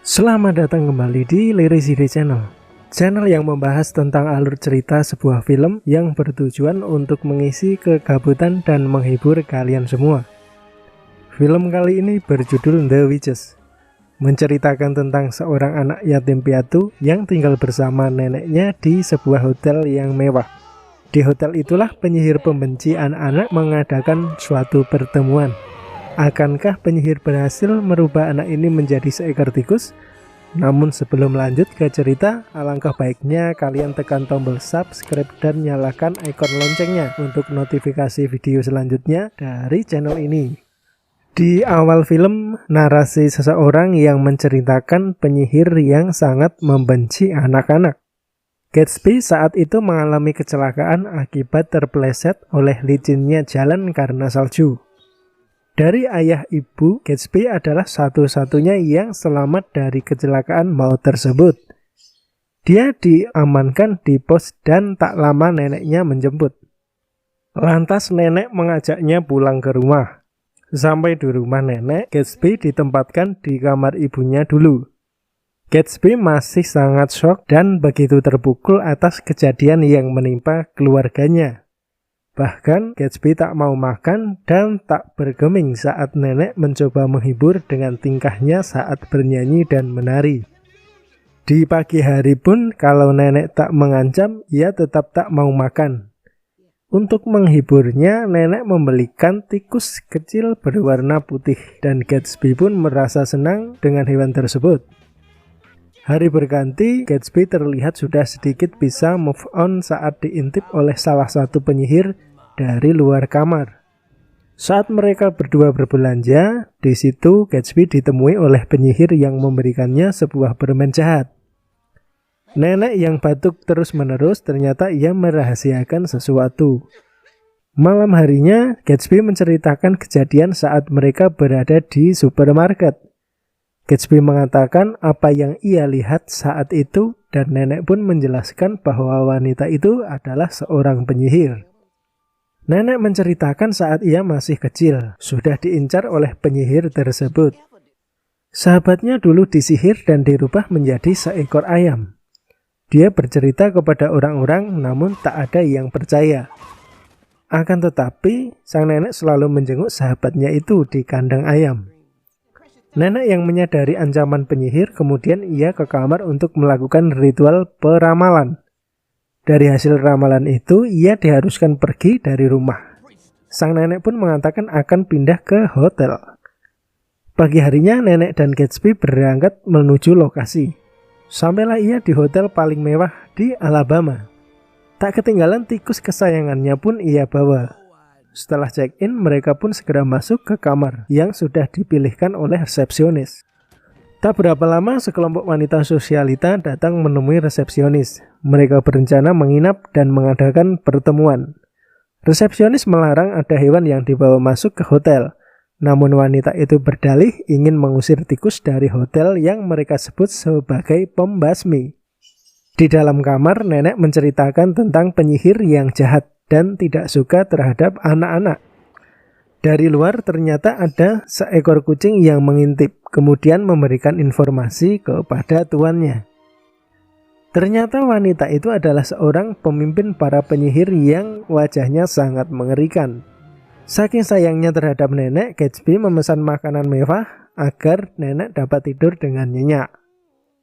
Selamat datang kembali di Liriside Channel. Channel yang membahas tentang alur cerita sebuah film yang bertujuan untuk mengisi kegabutan dan menghibur kalian semua. Film kali ini berjudul The Witches, menceritakan tentang seorang anak yatim piatu yang tinggal bersama neneknya di sebuah hotel yang mewah. Di hotel itulah penyihir pembenci anak-anak mengadakan suatu pertemuan. Akankah penyihir berhasil merubah anak ini menjadi seekor tikus? Namun sebelum lanjut ke cerita, alangkah baiknya kalian tekan tombol subscribe dan nyalakan ikon loncengnya untuk notifikasi video selanjutnya dari channel ini. Di awal film, narasi seseorang yang menceritakan penyihir yang sangat membenci anak-anak. Gatsby saat itu mengalami kecelakaan akibat terpeleset oleh licinnya jalan karena salju. Dari ayah ibu, Gatsby adalah satu-satunya yang selamat dari kecelakaan maut tersebut. Dia diamankan di pos dan tak lama neneknya menjemput. Lantas nenek mengajaknya pulang ke rumah. Sampai di rumah nenek, Gatsby ditempatkan di kamar ibunya dulu. Gatsby masih sangat shock dan begitu terpukul atas kejadian yang menimpa keluarganya. Bahkan Gatsby tak mau makan dan tak bergeming saat nenek mencoba menghibur dengan tingkahnya saat bernyanyi dan menari. Di pagi hari pun kalau nenek tak mengancam, ia tetap tak mau makan. Untuk menghiburnya, nenek membelikan tikus kecil berwarna putih dan Gatsby pun merasa senang dengan hewan tersebut. Hari berganti, Gatsby terlihat sudah sedikit bisa move on saat diintip oleh salah satu penyihir dari luar kamar. Saat mereka berdua berbelanja, di situ Gatsby ditemui oleh penyihir yang memberikannya sebuah permen jahat. Nenek yang batuk terus-menerus ternyata ia merahasiakan sesuatu. Malam harinya, Gatsby menceritakan kejadian saat mereka berada di supermarket. Gatsby mengatakan apa yang ia lihat saat itu dan nenek pun menjelaskan bahwa wanita itu adalah seorang penyihir. Nenek menceritakan saat ia masih kecil, sudah diincar oleh penyihir tersebut. Sahabatnya dulu disihir dan dirubah menjadi seekor ayam. Dia bercerita kepada orang-orang namun tak ada yang percaya. Akan tetapi, sang nenek selalu menjenguk sahabatnya itu di kandang ayam. Nenek yang menyadari ancaman penyihir, kemudian ia ke kamar untuk melakukan ritual peramalan. Dari hasil ramalan itu, ia diharuskan pergi dari rumah. Sang nenek pun mengatakan akan pindah ke hotel. Pagi harinya, nenek dan Gatsby berangkat menuju lokasi. Sampailah ia di hotel paling mewah di Alabama. Tak ketinggalan tikus kesayangannya pun ia bawa. Setelah check-in, mereka pun segera masuk ke kamar yang sudah dipilihkan oleh resepsionis. Tak berapa lama, sekelompok wanita sosialita datang menemui resepsionis. Mereka berencana menginap dan mengadakan pertemuan. Resepsionis melarang ada hewan yang dibawa masuk ke hotel. Namun wanita itu berdalih ingin mengusir tikus dari hotel yang mereka sebut sebagai pembasmi. Di dalam kamar, nenek menceritakan tentang penyihir yang jahat dan tidak suka terhadap anak-anak. Dari luar ternyata ada seekor kucing yang mengintip, kemudian memberikan informasi kepada tuannya. Ternyata wanita itu adalah seorang pemimpin para penyihir yang wajahnya sangat mengerikan. Saking sayangnya terhadap nenek, Gatsby memesan makanan mewah agar nenek dapat tidur dengan nyenyak.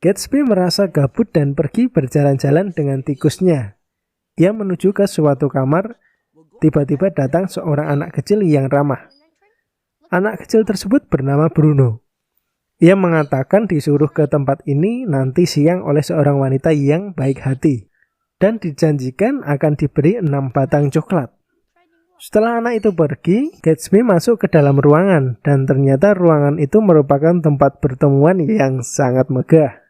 Gatsby merasa gabut dan pergi berjalan-jalan dengan tikusnya. Ia menuju ke suatu kamar, tiba-tiba datang seorang anak kecil yang ramah. Anak kecil tersebut bernama Bruno. Ia mengatakan disuruh ke tempat ini nanti siang oleh seorang wanita yang baik hati. Dan dijanjikan akan diberi 6 batang coklat. Setelah anak itu pergi, Gatsby masuk ke dalam ruangan. Dan ternyata ruangan itu merupakan tempat pertemuan yang sangat megah.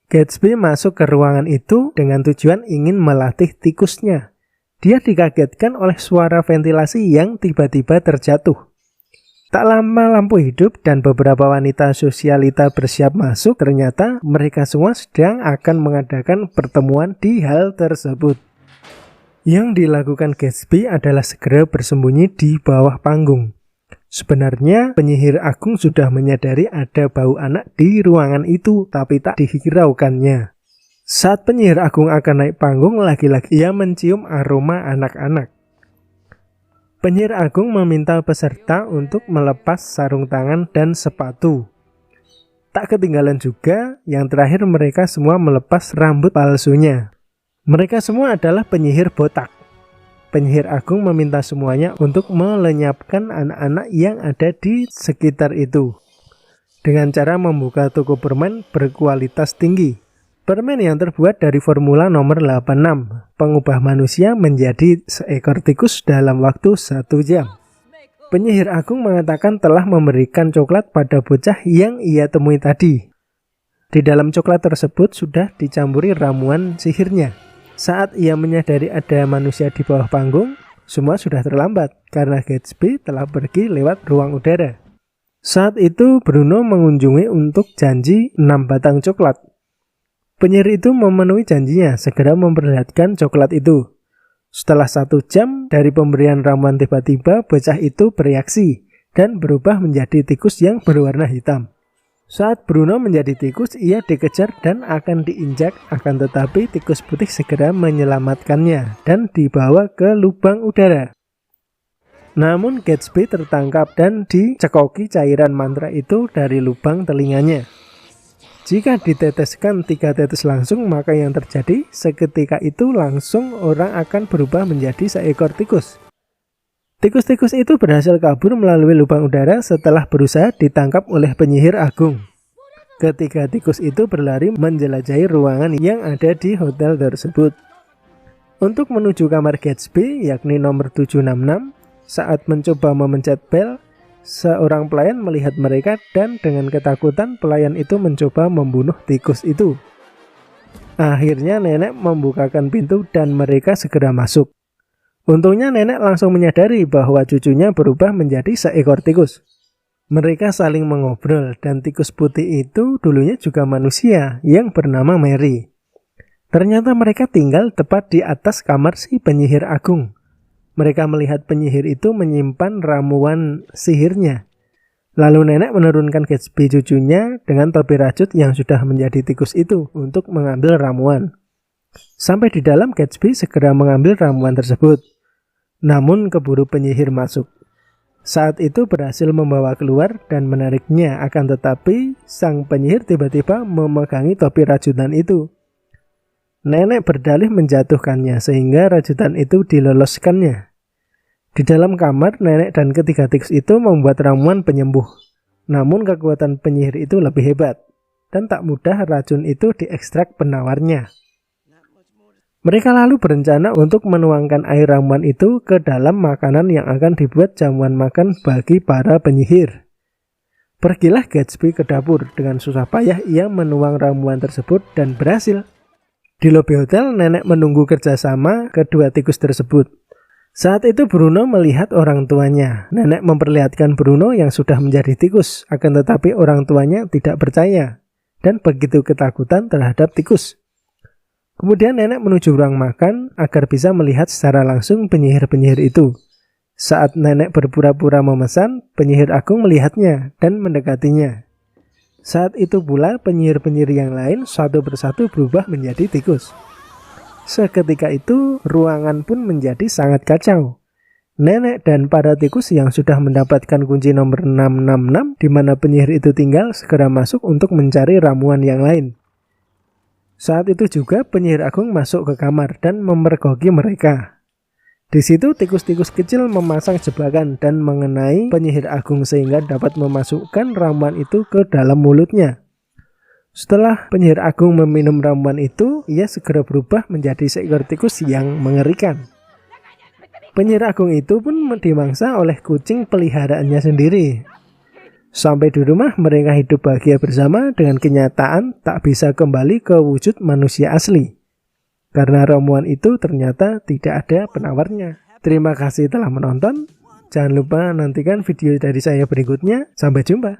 Gatsby masuk ke ruangan itu dengan tujuan ingin melatih tikusnya. Dia dikagetkan oleh suara ventilasi yang tiba-tiba terjatuh. Tak lama lampu hidup dan beberapa wanita sosialita bersiap masuk. Ternyata mereka semua sedang akan mengadakan pertemuan di hal tersebut. Yang dilakukan Gatsby adalah segera bersembunyi di bawah panggung. Sebenarnya penyihir agung sudah menyadari ada bau anak di ruangan itu, tapi tak dihiraukannya. Saat penyihir agung akan naik panggung, lagi-lagi ia mencium aroma anak-anak. Penyihir agung meminta peserta untuk melepas sarung tangan dan sepatu. Tak ketinggalan juga, yang terakhir mereka semua melepas rambut palsunya. Mereka semua adalah penyihir botak. Penyihir agung meminta semuanya untuk melenyapkan anak-anak yang ada di sekitar itu dengan cara membuka toko permen berkualitas tinggi. Permen yang terbuat dari formula nomor 86, pengubah manusia menjadi seekor tikus dalam waktu 1 jam. Penyihir agung mengatakan telah memberikan coklat pada bocah yang ia temui tadi. Di dalam coklat tersebut sudah dicampuri ramuan sihirnya. Saat ia menyadari ada manusia di bawah panggung, semua sudah terlambat karena Gatsby telah pergi lewat ruang udara. Saat itu Bruno mengunjungi untuk janji 6 batang coklat. Penyihir itu memenuhi janjinya, segera memperlihatkan coklat itu. Setelah 1 jam dari pemberian ramuan, tiba-tiba bocah itu bereaksi dan berubah menjadi tikus yang berwarna hitam. Saat Bruno menjadi tikus, ia dikejar dan akan diinjak, akan tetapi tikus putih segera menyelamatkannya dan dibawa ke lubang udara. Namun Gatsby tertangkap dan dicekoki cairan mantra itu dari lubang telinganya. Jika diteteskan 3 tetes langsung, maka yang terjadi seketika itu langsung orang akan berubah menjadi seekor tikus. Tikus-tikus itu berhasil kabur melalui lubang udara setelah berusaha ditangkap oleh penyihir agung. Ketiga tikus itu berlari menjelajahi ruangan yang ada di hotel tersebut. Untuk menuju kamar Gatsby, yakni nomor 766, saat mencoba memencet bel, seorang pelayan melihat mereka dan dengan ketakutan pelayan itu mencoba membunuh tikus itu. Akhirnya nenek membukakan pintu dan mereka segera masuk. Untungnya nenek langsung menyadari bahwa cucunya berubah menjadi seekor tikus. Mereka saling mengobrol dan tikus putih itu dulunya juga manusia yang bernama Mary. Ternyata mereka tinggal tepat di atas kamar si penyihir agung. Mereka melihat penyihir itu menyimpan ramuan sihirnya. Lalu nenek menurunkan Gatsby cucunya dengan topi rajut yang sudah menjadi tikus itu untuk mengambil ramuan. Sampai di dalam, Gatsby segera mengambil ramuan tersebut. Namun keburu penyihir masuk. Saat itu berhasil membawa keluar dan menariknya, akan tetapi sang penyihir tiba-tiba memegangi topi rajutan itu. Nenek berdalih menjatuhkannya sehingga rajutan itu diloloskannya. Di dalam kamar, nenek dan ketiga tikus itu membuat ramuan penyembuh. Namun kekuatan penyihir itu lebih hebat dan tak mudah racun itu diekstrak penawarnya. Mereka lalu berencana untuk menuangkan air ramuan itu ke dalam makanan yang akan dibuat jamuan makan bagi para penyihir. Pergilah Gatsby ke dapur. Dengan susah payah ia menuang ramuan tersebut dan berhasil. Di lobi hotel, nenek menunggu kerjasama kedua tikus tersebut. Saat itu Bruno melihat orang tuanya. Nenek memperlihatkan Bruno yang sudah menjadi tikus, akan tetapi orang tuanya tidak percaya dan begitu ketakutan terhadap tikus. Kemudian nenek menuju ruang makan agar bisa melihat secara langsung penyihir-penyihir itu. Saat nenek berpura-pura memesan, penyihir agung melihatnya dan mendekatinya. Saat itu pula penyihir-penyihir yang lain satu persatu berubah menjadi tikus. Seketika itu ruangan pun menjadi sangat kacau. Nenek dan para tikus yang sudah mendapatkan kunci nomor 666 di mana penyihir itu tinggal segera masuk untuk mencari ramuan yang lain. Saat itu juga penyihir agung masuk ke kamar dan memergoki mereka. Di situ tikus-tikus kecil memasang jebakan dan mengenai penyihir agung sehingga dapat memasukkan ramuan itu ke dalam mulutnya. Setelah penyihir agung meminum ramuan itu, ia segera berubah menjadi seekor tikus yang mengerikan. Penyihir agung itu pun dimangsa oleh kucing peliharaannya sendiri. Sampai di rumah mereka hidup bahagia bersama dengan kenyataan tak bisa kembali ke wujud manusia asli. Karena ramuan itu ternyata tidak ada penawarnya. Terima kasih telah menonton. Jangan lupa nantikan video dari saya berikutnya. Sampai jumpa.